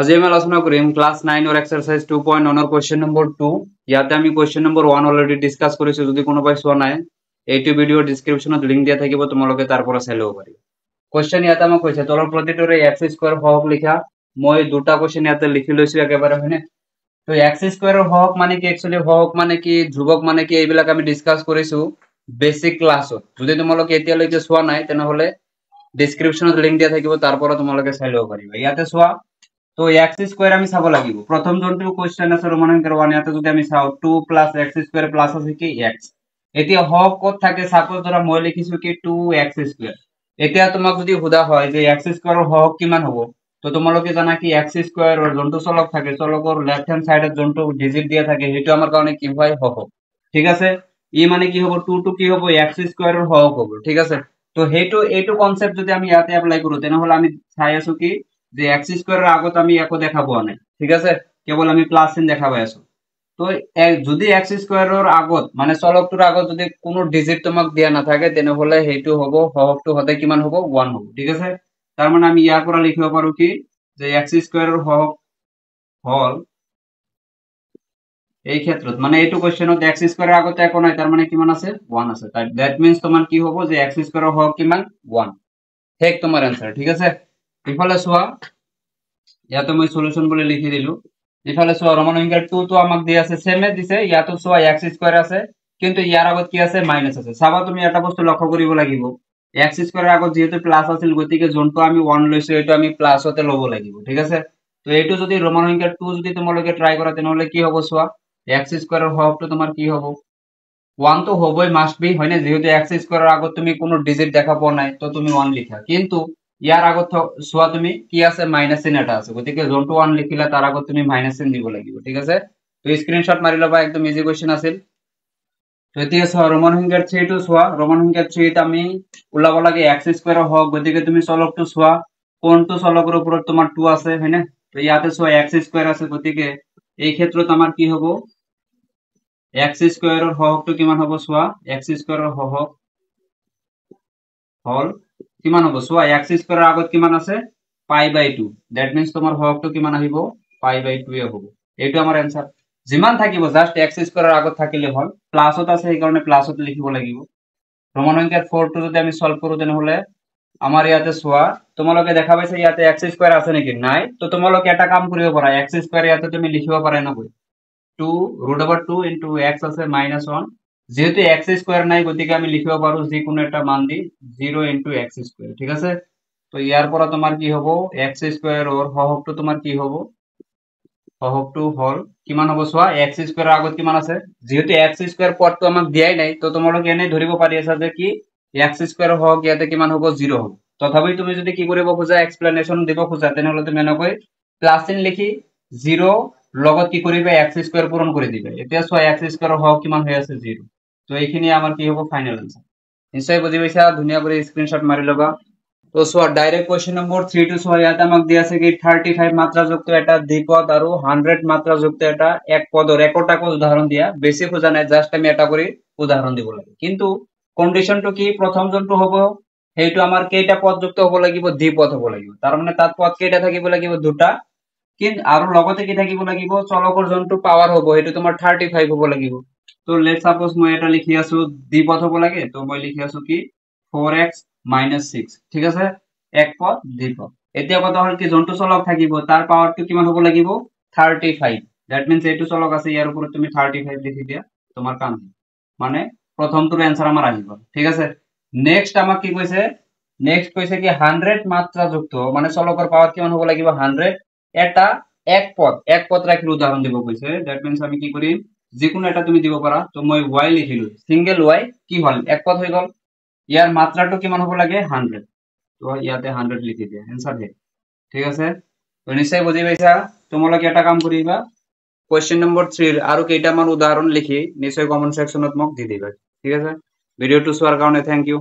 আজি আমি আলোচনা কৰিম ক্লাস 9 और एक्सरसाइज 2.1 और क्वेश्चन नंबर 2 ইয়াতে আমি क्वेश्चन नंबर 1 অলরেডি ডিসকাস কৰিছো যদি কোনোবাই চোৱা নাই এইটো ভিডিও ডেসক্ৰিপচনত লিংক দিয়া থাকিব তোমালোকে তাৰ পৰা চাই ল'ব পাৰিবা क्वेश्चन ইয়াতে আমাক কৈছে তলৰ প্ৰতিটোৰে x স্কয়াৰ হওক লিখা মই দুটা क्वेश्चन ইয়াতে লিখি লৈছো একেবাৰে হয়নে তো x স্কয়াৰৰ হওক মানে কি एक्चुअली হওক মানে কি ধ্ৰুৱক মানে কি এইবিলাক আমি ডিসকাস কৰিছো বেসিক ক্লাছত যদি তোমালোকে এতিয়ালৈকে চোৱা নাই তেনেহলে ডেসক্ৰিপচনত লিংক দিয়া থাকিব তাৰ পৰা তোমালোকে চাই ল'ব পাৰিবা ইয়াতে চোৱা तो x স্কয়ার আমি চাব লাগিব প্রথম জনটো কোশ্চেন আছে রোমান সংখ্যার 1 ইয়াতে যদি আমি চাও 2 + x স্কয়ার প্লাস আছে কি x এতিয়া হক কত থাকে সাপোজ ধৰা মই লিখিছো কি 2x স্কয়াৰ এতিয়া তোমাক যদি হুদা হয় যে x স্কয়াৰৰ হক কিমান হ'ব তো তোমালোকে জানা কি x স্কয়াৰৰ জনটো চলক থাকে চলকৰ লেফট হ্যান্ড সাইডত জনটো ডিজিট দিয়া থাকে হেতু আমাৰ কাৰণে কি হয় হক ঠিক আছে ই মানে কি হ'ব 2 টু কি হ'ব x স্কয়াৰৰ হক হ'ব ঠিক আছে তো হেতু এইটো কনসেপ্ট যদি আমি ইয়াতে এপ্লাই কৰো তেনেহলে আমি চাই আছো কি যে x স্কয়ারের আগত আমি একো দেখাবো না ঠিক আছে কেবল আমি প্লাস চিহ্ন দেখাবো আছো তো যদি x স্কয়ারের আগত মানে চলকটোৰ আগত যদি কোনো ডিজিট তোমাক দিয়া না থাকে তেনেহলে হেতু হ'ব হকটো হতে কিমান হ'ব 1 হ'ব ঠিক আছে তাৰ মানে আমি ইয়াৰ পৰা লিখিব পাৰো কি যে x স্কয়াৰেৰ হক হল এই ক্ষেত্ৰত মানে এইটো কোশ্চেনত x স্কয়াৰেৰ আগত একো নাই তাৰ মানে কিমান আছে 1 আছে তাই দ্যাট মিন্স তোমাৰ কি হ'ব যে x স্কয়াৰেৰ হক কিমান 1 ঠিক তোমাৰ आंसर ঠিক আছে ইফালে চোৱা ইয়াতে মই সলিউশন বলে লিখি দিলু ইফালে চোৱা ৰোমান সংখ্যাৰ 2 তো আমাক দিয়া আছে সেমে দিছে ইয়াতো চোৱা x স্কয়াৰ আছে কিন্তু ইয়াৰ আগত কি আছে মাইনাস আছে চাবা তুমি এটা বস্তু লক্ষ্য কৰিব লাগিব x স্কয়ারের আগত যেহেতু প্লাস আছিল গতিকে জনটো আমি 1 লৈছো এটো আমি প্লাস হতে লব লাগিব ঠিক আছে তো এটো যদি রোমান সংখ্যার 2 যদি তোমালোকে ট্রাই কৰা তেনেহলে কি হ'ব চোৱা x স্কয়াৰেৰ হকটো তোমাৰ কি হ'ব 1 তো হবই মাস্ট বি হয়নে যেহেতু x স্কয়ারের আগত তুমি কোনো ডিজিট দেখা পোৱা নাই তো তুমি 1 লিখা কিন্তু ইয়াৰ আগত চোৱা তুমি কি আছে মাইনাস চিহ্ন এটা আছে গতিকে জনটো 1 লিখিলা তাৰ আগত তুমি মাইনাস চিহ্ন দিব লাগিব ঠিক আছে তো স্ক্ৰিনশট মাৰি লবা একদম ইজি কোশ্চেন আছিল তো এতিয়া চোৱা ৰোমান সংখ্যাৰ 3 টো চোৱা ৰোমান সংখ্যাৰ 3 ত আমি ওলাব লাগে x স্কয়াৰ হওক গতিকে তুমি চলকটো চোৱা কোনটো চলকৰ ওপৰত তোমাৰ 2 আছে হয়নে তো ইয়াতে চোৱা x স্কয়াৰ আছে গতিকে এই ক্ষেত্ৰত আমাৰ কি হ'ব x স্কয়াৰেৰ হকটো কিমান হ'ব চোৱা x স্কয়াৰেৰ হক হল কিমান হ'ব চোৱা x স্কয়াৰেৰ আগত কিমান আছে π/2 দ্যাট মিন্স তোমাৰ হকটো কিমান আহিব π/2 এ হ'ব এইটো আমাৰ आंसर যিমান থাকিব জাস্ট x স্কয়ারের আগত থাকিলে হল প্লাসত আছে এই কারণে প্লাসত লিখিব লাগিব রোমান সংখ্যার 4 টো যদি আমি সলভ কৰো তেনেহলে আমাৰ ইয়াতে চোৱা তোমালোকে দেখা পাইছে ইয়াতে x স্কয়াৰ আছে নেকি নাই তো তোমালোকে এটা কাম কৰিব পাৰা x স্কয়াৰ ইয়াতে তুমি লিখিব পাৰা না কই 2 √2 x আছে -1 যেহেতু x স্কয়াৰ নাই গতিকে আমি লিখিব পাৰো যে কোনো একটা মান দি 0 x স্কয়াৰ ঠিক আছে তো ইয়াৰ পৰা তোমাৰ কি হ'ব x স্কয়াৰ और হহকটো তোমাৰ কি হ'ব হহকটো হল কিমান হ'ব চোৱা x স্কয়াৰেৰ আগত কিমান আছে যেহেতু x স্কয়াৰ পদটো আমাক দিয়াই নাই তো তোমালোকে এনে ধৰিব পাৰি আছে যে কি x স্কয়ার হওক ইয়াতে কিমান হ'ব 0 হ'ব তথাপি তুমি যদি কি কৰিব খোজা এক্সপ্লেনেশন দিব খোজা তেনেহলে তুমি এনেকৈ প্লাস চিহ্ন লিখি 0 লগত কি কৰিবা x স্কয়াৰ পূৰণ কৰি দিবা এতিয়া চোৱা x স্কয়াৰ হওক কিমান হৈ আছে 0 তো এইখিনি আমাৰ কি হ'ব ফাইনাল आंसर নিশ্চয় বুজি পাইছা ধুনিয়া কৰি স্ক্ৰিনশট মাৰি লবা তো চোৱা ডাইৰেক্ট কোশ্চেন নম্বৰ 3 টো চোৱা ইয়াতে আমাক দিয়া আছে কি 35 মাত্ৰাযুক্ত এটা দ্বিপদ আৰু 100 মাত্ৰাযুক্ত এটা এক পদৰ একটাকৈ উদাহৰণ দিয়া বেছি খোজা নাই জাস্ট আমি এটা কৰি উদাহৰণ দিব লাগে কিন্তু কন্ডিশনটো কি প্ৰথম জনটো হ'ব হেইটো আমাৰ কেইটা পদযুক্ত হ'ব লাগিব দ্বিপদ হ'ব লাগিব তাৰ মানে তাত পদ কেইটা থাকিব লাগিব দুটা কিন্তু আৰু লগতে কি থাকিব লাগিব চলকৰ জনটো পাৱাৰ হ'ব হেতু তোমাৰ 35 হ'ব লাগিব তো লেট সাপোজ মই এটা লিখি আছো দ্বিপদ হ'ব লাগে তো মই লিখি আছো কি 4x - 6 ঠিক আছে এক পদ দ্বিপদ এতিয়া কথা হল কি জনটো চলক থাকিব তাৰ পাৱাৰটো কিমান হ'ব লাগিব 35 দ্যাট মিন্স এইটো চলক আছে ইয়াৰ ওপৰত তুমি 35 লিখি দিয়া তোমাৰ কাম মানে প্ৰথমটোৰ आंसर আমাৰ আহিব ঠিক আছে নেক্সট আমাক কি কৈছে নেক্সট কৈছে কি 100 মাত্ৰাযুক্ত মানে চলকৰ পাৱাৰ কিমান হ'ব লাগিব 100 এটা এক পদ ৰাখি উদাহৰণ দিব কৈছে দ্যাট মিন্স আমি কি কৰিম যিকোনো এটা তুমি দিব পাৰা তো মই y লিখিলো সিঙ্গেল y কি হল এক পদ হৈ গল ইয়াৰ মাত্ৰাটো কিমান হ'ব লাগে 100 তো ইয়াতে 100 লিখি দিয়া आंसर হে ঠিক আছে তো নিশ্চয় বুজি পাইছা তোমালোকে এটা কাম কৰিবা क्वेश्चन नंबर 3 আৰু কেইটামান উদাহৰণ লিখি নিশ্চয় কমেন্ট সেকশনত মোক দি দিবা ঠিক আছে ভিডিওটো চোৱাৰ কাৰণে থ্যাংক ইউ